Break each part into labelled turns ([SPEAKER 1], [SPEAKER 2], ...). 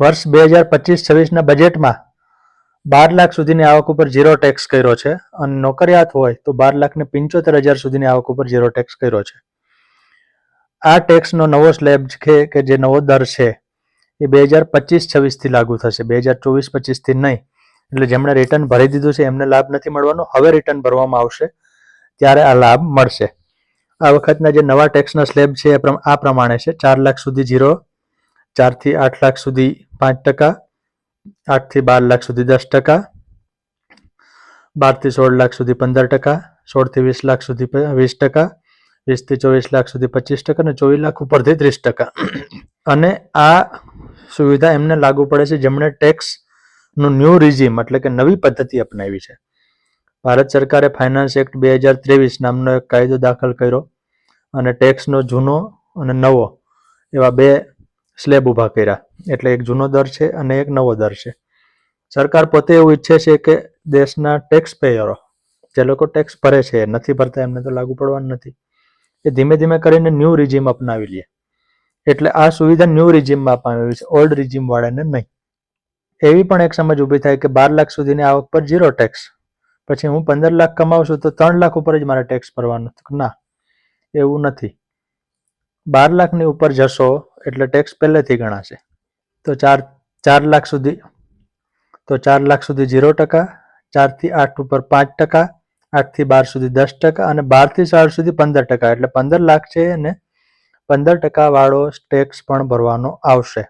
[SPEAKER 1] વર્ષ 2025-26ના બજેટમાં 12 લાખ સુધીની આવક ઉપર ઝીરો ટેક્સ કર્યો છે અને નોકરિયાત હોય તો 12,75,000 સુધીની આવક ઉપર ઝીરો ટેક્સ કર્યો છે. આ ટેક્સનો નવો સ્લેબ છે કે જે નવો દર છે એ 2025-26થી લાગુ થશે, 2024-25થી નહીં. એટલે જેમણે રિટર્ન ભરી દીધું છે એમને લાભ નથી મળવાનો. હવે રિટર્ન ભરવામાં આવશે ત્યારે આ લાભ મળશે. આ વખતના જે નવા ટેક્સના સ્લેબ છે એ આ પ્રમાણે છે: 4 લાખ સુધી 0, 4 થી 8 લાખ સુધી 5%, 8 થી 12 લાખ સુધી 10%, 12 થી 16 લાખ સુધી 15%, 16 થી 20 લાખ સુધી 20%, 20 થી 24 લાખ સુધી 25% અને 24 લાખ ઉપરથી 30%. અને આ સુવિધા એમને લાગુ પડે છે જેમણે ટેક્સનું ન્યૂ રિઝીમ એટલે કે નવી પદ્ધતિ અપનાવી છે. ભારત સરકારે ફાઇનાન્સ એક્ટ 2023 નામનો એક કાયદો દાખલ કર્યો અને ટેક્સનો જૂનો અને નવો એવા બે સ્લેબ ઊભા કર્યા. એટલે એક જૂનો દર છે અને એક નવો દર છે. સરકાર પોતે એવું ઈચ્છે છે કે દેશના ટેક્સ પેયરો, જે લોકો ટેક્સ ભરે છે, નથી ભરતા એમને તો લાગુ પડવાનું નથી, એ ધીમે ધીમે કરીને ન્યૂ રિઝીમ અપનાવી લે. એટલે આ સુવિધા ન્યૂ રિઝીમમાં અપાવી છે, ઓલ્ડ રિઝીમ વાળાને નહીં. એવી પણ એક સમજ ઊભી થાય કે 12 લાખ સુધીની આવક પર ઝીરો ટેક્સ, પછી હું 15 લાખ કમાવું છું તો 3 લાખ ઉપર જ મારે ટેક્સ ભરવાનો. ના, એવું નથી. 12 લાખની ઉપર જશો એટલે ટેક્સ પહેલેથી ગણાશે. તો 4 લાખ સુધી 0%, 4 થી 8 ઉપર 5%, 8 થી 12 સુધી 10% અને 12 થી 16 સુધી 15%. એટલે 15 લાખ છે અને 15% વાળો ટેક્સ પણ ભરવાનો આવશે.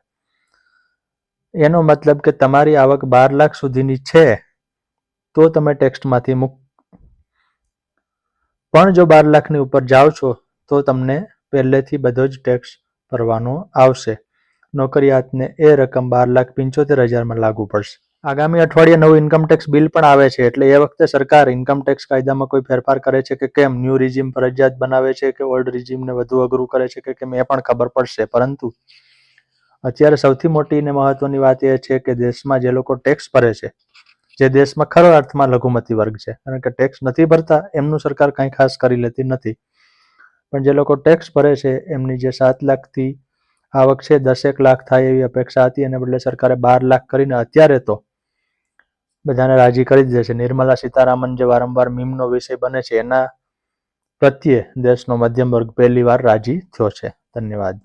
[SPEAKER 1] એનો મતલબ કે તમારી આવક 12 લાખ સુધીની છે તો તમે ટેક્સમાંથી મુક્ત. પણ જો 12 લાખની ઉપર જાઓ છો તો તમને પહેલેથી બધો જ ટેક્સ ભરવાનો આવશે. નોકરિયાતને એ રકમ 12,75,000 લાગુ પડશે. આગામી અઠવાડિયે નવું ઇન્કમટેક્સ બિલ પણ આવે છે. એટલે એ વખતે સરકાર ઇન્કમટેક્સ કાયદામાં કોઈ ફેરફાર કરે છે કે કેમ, ન્યૂ રિઝીમ ફરજિયાત બનાવે છે કે ઓલ્ડ રિઝીમને વધુ અઘરું કરે છે કે કેમ, એ પણ ખબર પડશે. પરંતુ અત્યારે સૌથી મોટી અને મહત્વની વાત એ છે કે દેશમાં જે લોકો ટેક્સ ભરે છે, જે દેશમાં ખરો અર્થમાં લઘુમતી વર્ગ છે, કારણ કે ટેક્સ નથી ભરતા એમનું સરકાર કંઈ ખાસ કરી લેતી નથી, પણ જે લોકો ટેક્સ ભરે છે એમની જે 7 લાખથી આવક છે 10 લાખ થાય એવી અપેક્ષા હતી, અને બદલે સરકારે 12 લાખ કરીને અત્યારે તો બધાને રાજી કરી દીધા છે. નિર્મલા સીતારામન જે વારંવાર મીમનો વિષય બને છે, એના પ્રત્યે દેશનો મધ્યમ વર્ગ પહેલી વાર રાજી થયો છે. ધન્યવાદ.